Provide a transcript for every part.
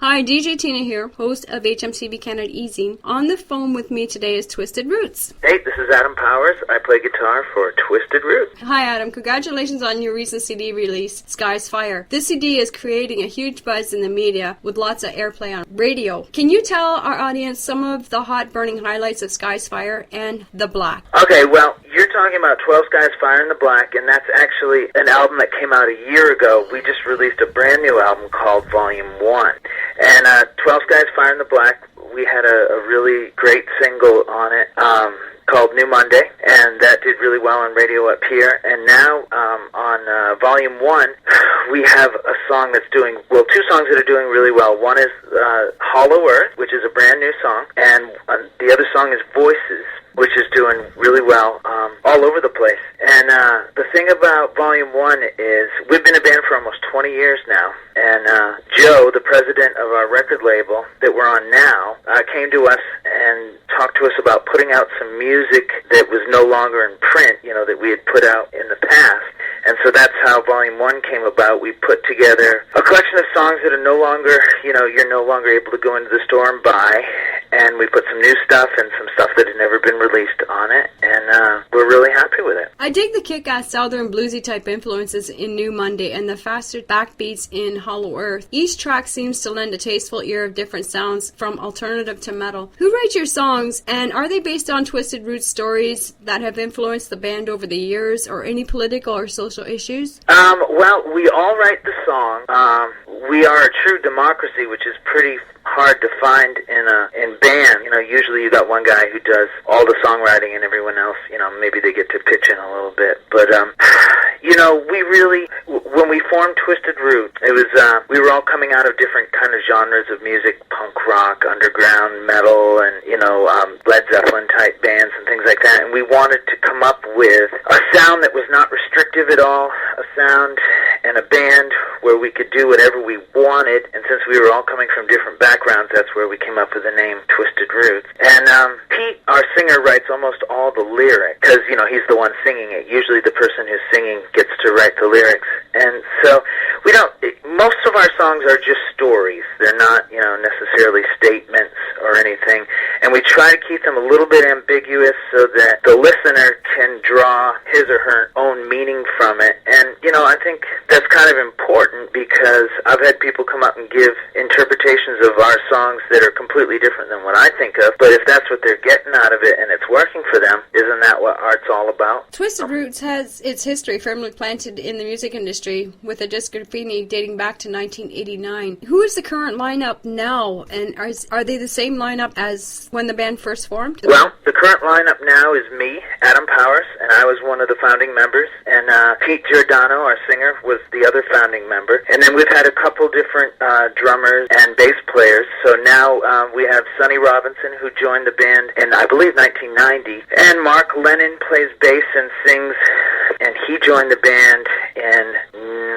Hi, DJ Tina here, host of HMCB Canada Easing. On the phone with me today is Twisted Roots. Hey, this is Adam Powers. I play guitar for Twisted Roots. Hi Adam, congratulations on your recent CD release, Sky's Fire. This CD is creating a huge buzz in the media with lots of airplay on radio. Can you tell our audience some of the hot burning highlights of Sky's Fire and The Black? Okay, well, you're talking about 12 Skies Fire in the Black, and that's actually an album that came out a year ago. We just released a brand new album called Volume 1. And 12 Skies Fire in the Black, we had a really great single on it called New Monday, and that did really well on radio up here. And now on Volume 1, we have a song that's doing, well, two songs that are doing really well. One is Hollow Earth, which is a brand new song, and the other song is Voices, which is doing really well all over the place. And the thing about Volume 1 is we've been a band for almost 20 years now, and Joe, the president of our record label that we're on now, came to us and talked to us about putting out some music that was no longer in print, you know, that we had put out in the past. And so that's how Volume 1 came about. We put together a collection of songs that are no longer, you know, you're no longer able to go into the store and buy. And we put some new stuff and some stuff that had never been released on it. And we're really happy with it. I dig the kick-ass southern bluesy type influences in New Monday and the faster backbeats in Hollow Earth. Each track seems to lend a tasteful ear of different sounds from alternative to metal. Who writes your songs, and are they based on Twisted Roots stories that have influenced the band over the years, or any political or social issues? Well, we all write the song. We are a true democracy, which is pretty hard to find in band. You know, usually you got one guy who does all the songwriting and everyone else, you know, maybe they get to pitch in a little bit. But, you know, we really, when we formed Twisted Roots, it was, we were all coming out of different kind of genres of music, punk rock, underground, metal, and, you know, Led Zeppelin type bands and things like that. And we wanted to come up with a sound that was not restrictive at all, a sound and a band where we could do whatever we wanted. And since we were all coming from different backgrounds, that's where we came up with the name Twisted Roots. And Pete, our singer, writes almost all the lyrics because, you know, he's the one singing it. Usually the person who's singing gets to write the lyrics. And so we don't, most of our songs are just stories. They're not, you know, necessarily statements or anything. And we try to keep them a little bit ambiguous so that the listener can draw his or her own meaning from it. And, you know, I think that's kind of important because I've had people come up and give interpretations of our songs that are completely different than what I think of. But if that's what they're getting out of it and it's working for them, isn't that what art's all about? Twisted Roots has its history firmly planted in the music industry with a discography dating back to 1989. Who is the current lineup now, and are they the same lineup as when the band first formed? Well, the current lineup now is me, Adam Powers, and I was one of the founding members, and Pete Giordano, our singer, was the other founding member. And then we've had a couple different drummers and bass players. So now we have Sonny Robinson, who joined the band in, I believe, 1990. And Mark Lennon plays bass and sings, and he joined the band in,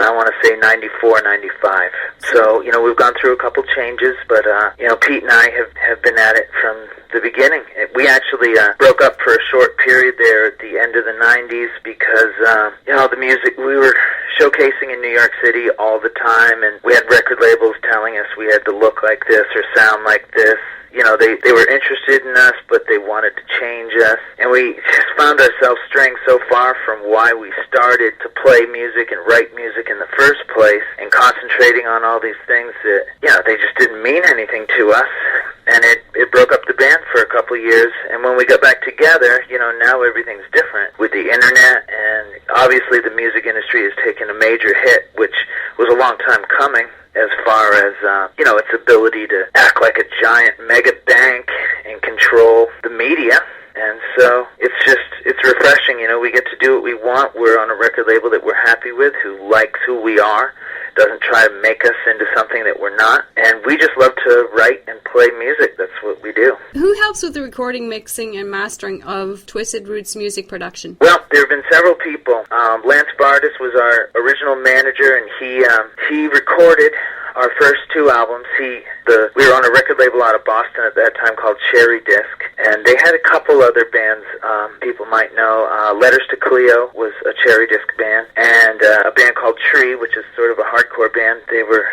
I want to say, 94, 95. So, you know, we've gone through a couple changes, but, you know, Pete and I have been at it from the beginning. We actually broke up for a short period there at the end of the 90s because, you know, the music, we were showcasing in New York City all the time, and we had record labels telling us we had to look like this or sound like this. You know, they were interested in us, but they wanted to change us. And we just found ourselves straying so far from why we started to play music and write music in the first place and concentrating on all these things that, you know, they just didn't mean anything to us. And it broke up the band for a couple of years. And when we got back together, you know, now everything's different with the internet. And obviously the music industry has taken a major hit, which was a long time coming, as far as, you know, its ability to act like a giant mega bank and control the media. And so it's refreshing, you know, we get to do what we want. We're on a record label that we're happy with, who likes who we are, doesn't try to make us into something that we're not. And we just love to write and play music. That's what we do. Who helps with the recording, mixing, and mastering of Twisted Roots music production? Well, there have been several people. Lance Bardis was our original manager, and he recorded our first two albums. We were on a record label out of Boston at that time called Cherry Disc, And they had a couple other bands people might know. Letters to Cleo was a cherry disc band, and a band called Tree, which is sort of a hardcore band. They were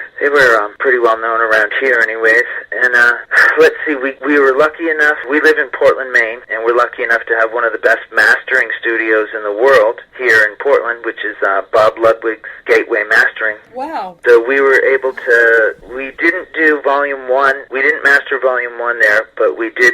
pretty well known around here anyways. And let's see, we were lucky enough, we live in Portland, Maine, and we're lucky enough to have one of the best mastering studios in the world here in Portland, which is Bob Ludwig's Gateway Mastering. Wow. So we were able to, we didn't do Volume 1, we didn't master Volume 1 there, but we did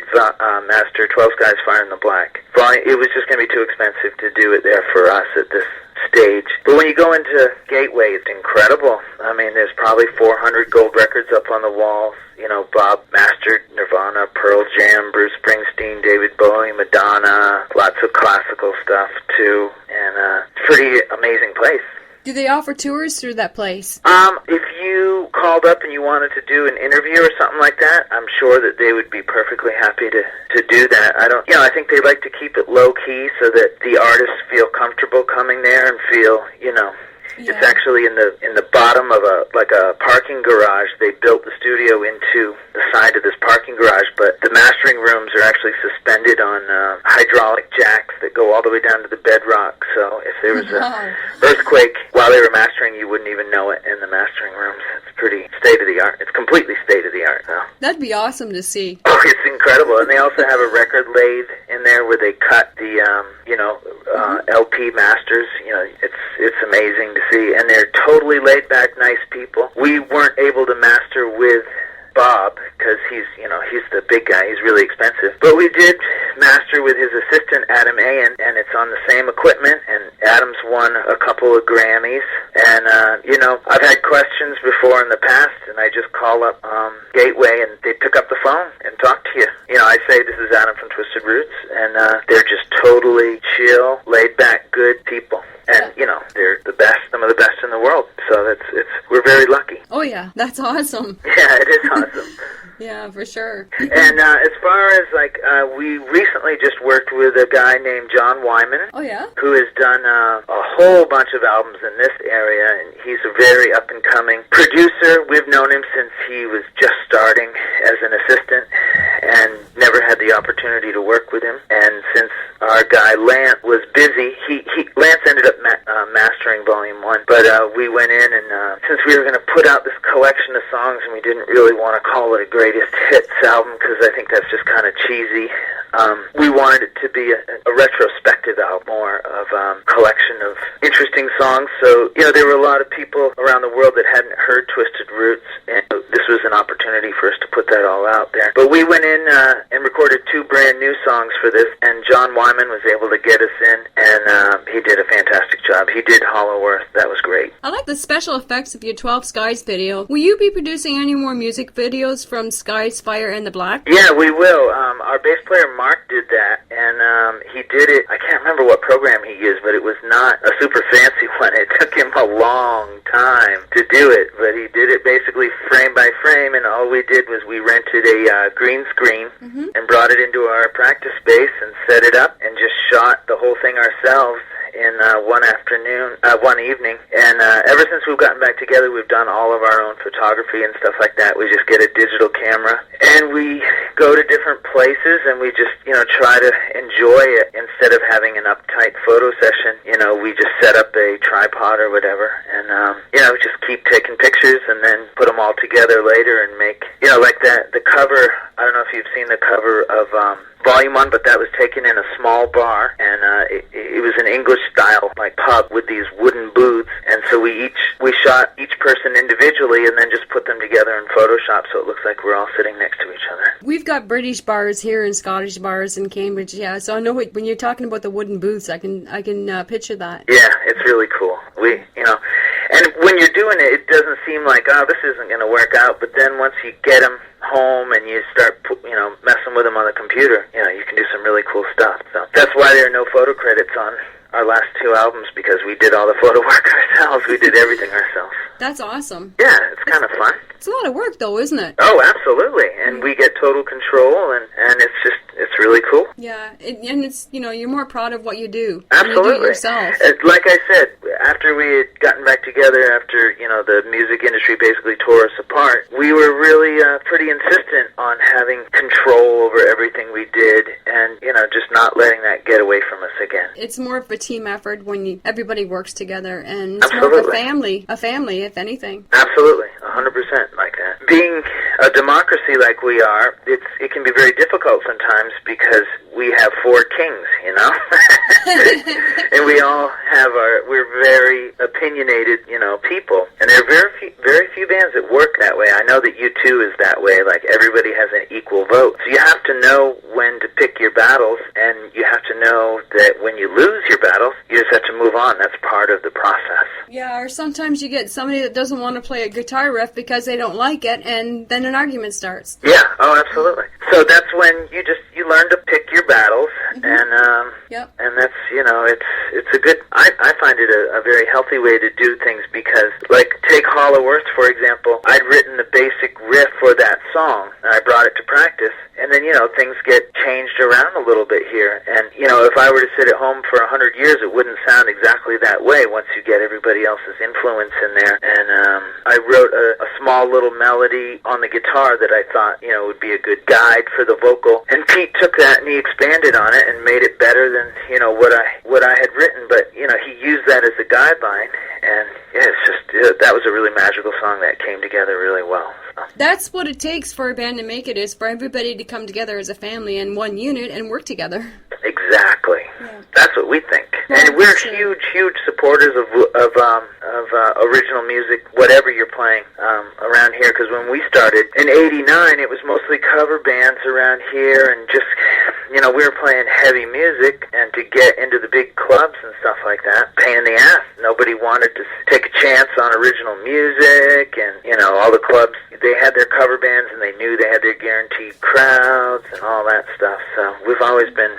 master 12 Skies Fire in the Black. It was just going to be too expensive to do it there for us at this stage. But when you go into Gateway, it's incredible. I mean, there's probably 400 gold records up on the walls. You know, Bob mastered Nirvana, Pearl Jam, Bruce Springsteen, David Bowie, Madonna, lots of classical stuff too, and pretty amazing place. Do they offer tours through that place? If you called up and you wanted to do an interview or something like that, I'm sure that they would be perfectly happy to do that. I think they like to keep it low key so that the artists feel comfortable coming there and feel, Yeah. It's actually in the bottom of a parking garage. They built the studio into the side of this parking garage, but the mastering rooms are actually suspended on hydraulic jacks that go all the way down to the bedrock. So if there was an earthquake while they were mastering, you wouldn't even know it in the mastering rooms. It's pretty state-of-the-art. It's completely state-of-the-art. So. That'd be awesome to see. Oh, it's incredible. And they also have a record lathe in there where they cut the, LP masters. It's amazing to see. And they're totally laid-back, nice people. We weren't able to master with Bob because he's the big guy. He's really expensive. But we did master with his assistant, Adam Ayan, and it's on the same equipment. And Adam's won a couple of Grammys. And, I've had questions before in the past, and I just call up Gateway, and they pick up the phone and talk to you. I say, this is Adam from Twisted Roots, and they're just totally chill, laid-back, good people. And, they're the best, some of the best in the world. So we're very lucky. Oh, yeah. That's awesome. Yeah, it is awesome. Yeah, for sure. And as far as, we recently just worked with a guy named John Wyman. Oh, yeah? Who has done a whole bunch of albums in this area, and he's a very up-and-coming producer. We've known him since he was just starting as an assistant and never had the opportunity to work with him. And since our guy Lance was busy, Lance ended up mastering Volume 1, but we went in, and since we were going to put out this collection of songs, and we didn't really want to call it a greatest hits album, because I think that's just kind of cheesy, we wanted it to be a retrospective album, more of a collection of interesting songs. So, there were a lot of people around the world that hadn't heard Twisted Roots, and this was an opportunity for us to put that all out there. But we went in and recorded 2 brand new songs for this, and John Wyman was able to get us in, and he did a fantastic job. He did Hollow Earth. That was great. I like the special effects of your 12 Skies video. Will you be producing any more music videos from Skies, Fire, and the Black? Yeah, we will. Our bass player Mark did that, and he did it, I can't remember what program he used, but it was not a super fancy one. It took him a long time to do it, but he did it basically frame by frame, and all we did was we rented a green screen and brought it into our practice space and set it up and just shot the whole thing ourselves in one evening. And ever since we've gotten back together, we've done all of our own photography and stuff like that. We just get a digital camera, and we go to different places, and we just, try to enjoy it instead of having an uptight photo session. We just set up a tripod or whatever, and, just keep taking pictures and then put them all together later and make, like the cover, I don't know if you've seen the cover of Volume 1, but that was taken in a small bar, and it was an English-style, pub with these wooden booths, and so we shot each person individually and then just put them together in Photoshop so it looks like we're all sitting next to each other. We've got British bars here and Scottish bars in Cambridge, yeah, so I know when you're talking about the wooden booths, I can picture that. Yeah, it's really cool. And when you're doing it, it doesn't seem like, this isn't going to work out, but then once you get them home and you start, messing with them on the computer, you can do some really cool stuff. So that's why there are no photo credits on our last 2 albums, because we did all the photo work ourselves. We did everything ourselves. That's awesome. Yeah, it's kind of fun. It's a lot of work, though, isn't it? Oh, absolutely. And we get total control, and it's really cool. Yeah, and it's, you're more proud of what you do. Absolutely. You do it yourself. Like I said, after we had gotten back together, after, the music industry basically tore us apart, we were really pretty insistent on having control over everything we did and, just not letting that get away from us again. It's more of a team effort when everybody works together, and it's Absolutely. more of a family, if anything. Absolutely, 100% like that. Being a democracy like we are, it can be very difficult sometimes because we have 4 kings, and we all have we're very opinionated, people, and there are very few bands that work that way. I know that U2 is that way, like everybody has an equal vote. So you have to know when to pick your battles, and you have to know that when you lose your battles, you just have to move on. That's part of the process. Yeah, or sometimes you get somebody that doesn't want to play a guitar riff because they don't like it, and then an argument starts. Yeah, absolutely. So that's when you learn to pick your battles, and Yep. and that's, it's a good, I find it a very healthy way to do things because, like, take Hollow Earth, for example. I'd written the basic riff for that song, and I brought it to practice, and then, things get changed around a little bit here, and, if I were to sit at home for 100 years, it wouldn't sound exactly that way once you get everybody else's influence in there, and I wrote a small little melody on the guitar that I thought, would be a good guide for the vocal, and Pete took that and he expanded on it and made it better than, what I had written, but, he used that as a guideline, and yeah, it's just, that was a really magical song that came together really well. So. That's what it takes for a band to make it, is for everybody to come together as a family in one unit and work together. Exactly. Yeah. That's what we think. Well, and we're huge supporters of original music, whatever you're playing around here, because when we started in '89, it was mostly cover bands around here, and just, we were playing heavy music, and to get into the big clubs and stuff like that, pain in the ass. Nobody wanted to take a chance on original music, and, all the clubs, they had their cover bands, and they knew they had their guaranteed crowds and all that stuff. So we've always been,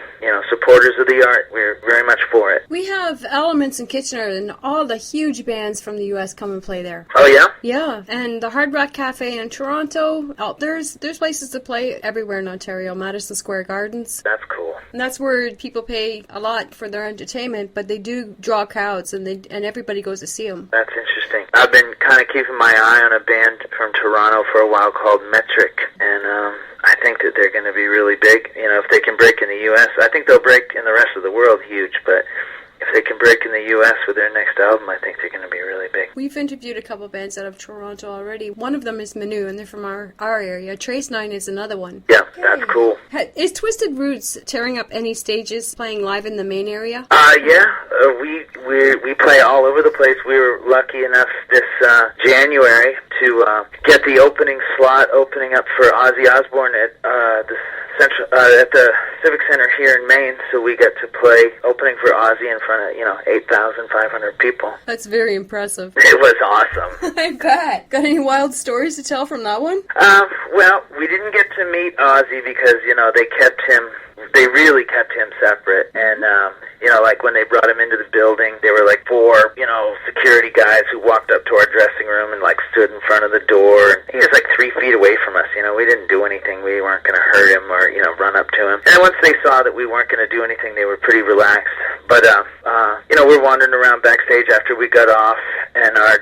supporters of the art. We're very much for it. We have Elements in Kitchener, and all the huge bands from the U.S. come and play there. Oh, yeah? Yeah, and the Hard Rock Cafe in Toronto. There's places to play everywhere in Ontario. Madison Square Gardens. That's cool. And that's where people pay a lot for their entertainment, but they do draw crowds, and everybody goes to see them. That's interesting. I've been kind of keeping my eye on a band from Toronto for a while called Metric, and I think that they're going to be really big. If they can break in the U.S., I think they'll break in the rest of the world huge, but if they can break in the U.S. with their next album, I think they're going to be really big. We've interviewed a couple bands out of Toronto already. One of them is Manu, and they're from our area. Trace 9 is another one. Yeah, that's cool. Is Twisted Roots tearing up any stages, playing live in the main area? Yeah. We play all over the place. We were lucky enough this January to get the opening slot opening up for Ozzy Osbourne at the Civic Center here in Maine, so we got to play opening for Ozzy in front of, 8,500 people. That's very impressive. It was awesome. I bet. Got any wild stories to tell from that one? Well, we didn't get to meet Ozzy because, they really kept him separate, and, like when they brought him into the building, there were like 4, security guys who walked up to our dressing room and like stood in front of the door, and he was like 3 feet away from us, we didn't do anything, we weren't going to hurt him or, run up to him, and once they saw that we weren't going to do anything, they were pretty relaxed, but, we're wandering around backstage after we got off, and our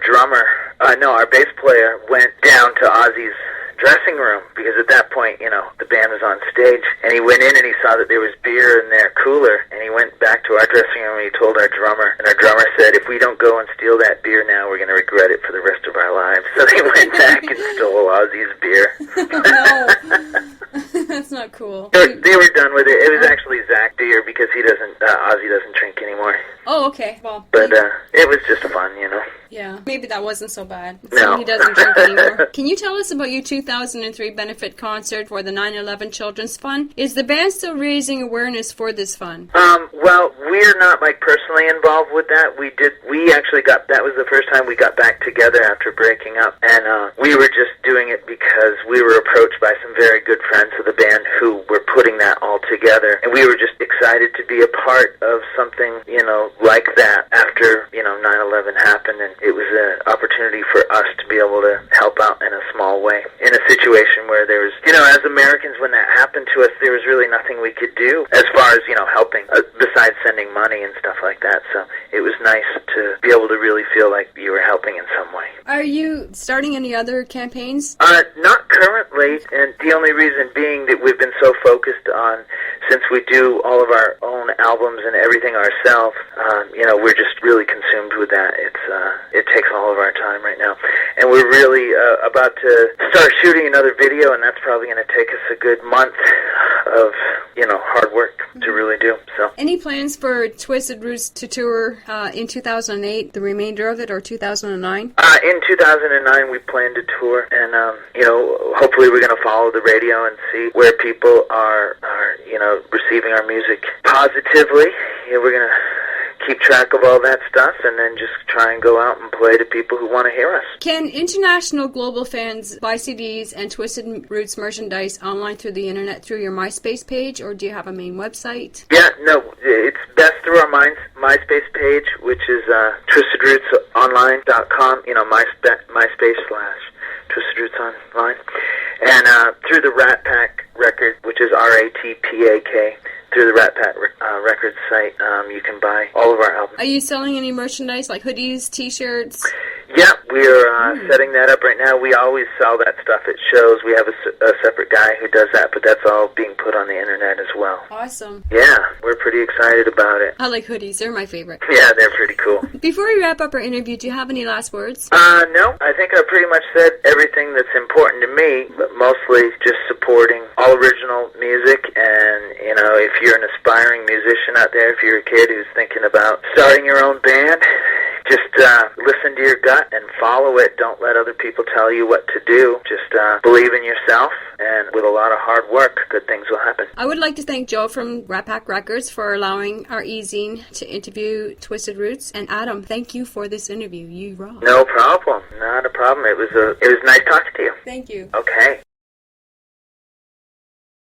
bass player went down to Ozzy's dressing room, because at that point, the band was on stage, and he went in and he saw that there was beer in their cooler, and he went back to our dressing room and he told our drummer, and our drummer said, if we don't go and steal that beer now, we're going to regret it for the rest of our lives. So they went back and stole Ozzy's beer. No. That's not cool. They were done with it. It was actually Zach beer, because Ozzy doesn't drink anymore. Oh, okay. Well, but it was just fun, Yeah, maybe that wasn't so bad. No. He doesn't drink anymore. Can you tell us about your 2003 benefit concert for the 9/11 Children's Fund? Is the band still raising awareness for this fund? Well, we're not personally involved with that. That was the first time we got back together after breaking up, and we were just doing it because we were approached by some very good friends of the band who were putting that all together, and we were just excited to be a part of something, like that after, 9/11 happened, and it was an opportunity for us to be able to help out in a small way in a situation where where there was, as Americans, when that happened to us, there was really nothing we could do as far as, helping, besides sending money and stuff like that. So it was nice to be able to really feel like you were helping in some way. Are you starting any other campaigns? Not currently, and the only reason being that we've been so focused on, since we do all of our own albums and everything ourselves, we're just really consumed with that. It takes all of our time right now. And we're really about to start shooting another video, and that's probably going to take us a good month of, hard work to really do. So, any plans for Twisted Roots to tour in 2008, the remainder of it, or 2009? In 2009, we plan to tour, and, hopefully we're going to follow the radio and see where people are receiving our music positively. We're going to keep track of all that stuff and then just try and go out and play to people who want to hear us. Can international global fans buy CDs and Twisted Roots merchandise online through the internet through your MySpace page, or do you have a main website? Yeah, no, it's best through our MySpace page, which is twistedrootsonline.com, MySpace/twistedrootsonline, and through the Rat Pack record, which is RATPAK. Through the Rat Pack Records site, you can buy all of our albums. Are you selling any merchandise, like hoodies, T-shirts? Yeah, we're setting that up right now. We always sell that stuff at shows. We have a separate guy who does that, but that's all being put on the internet as well. Awesome. Yeah, we're pretty excited about it. I like hoodies. They're my favorite. Yeah, they're pretty cool. Before we wrap up our interview, do you have any last words? No. I think I pretty much said everything that's important to me, but mostly just supporting all original music. And, if you're an aspiring musician out there, if you're a kid who's thinking about starting your own band, just listen to your gut and follow it. Don't let other people tell you what to do. Just believe in yourself, and with a lot of hard work, good things will happen. I would like to thank Joe from Rat Pack Records for allowing our e-zine to interview Twisted Roots. And Adam, thank you for this interview. You rock. No problem. Not a problem. It was nice talking to you. Thank you. Okay.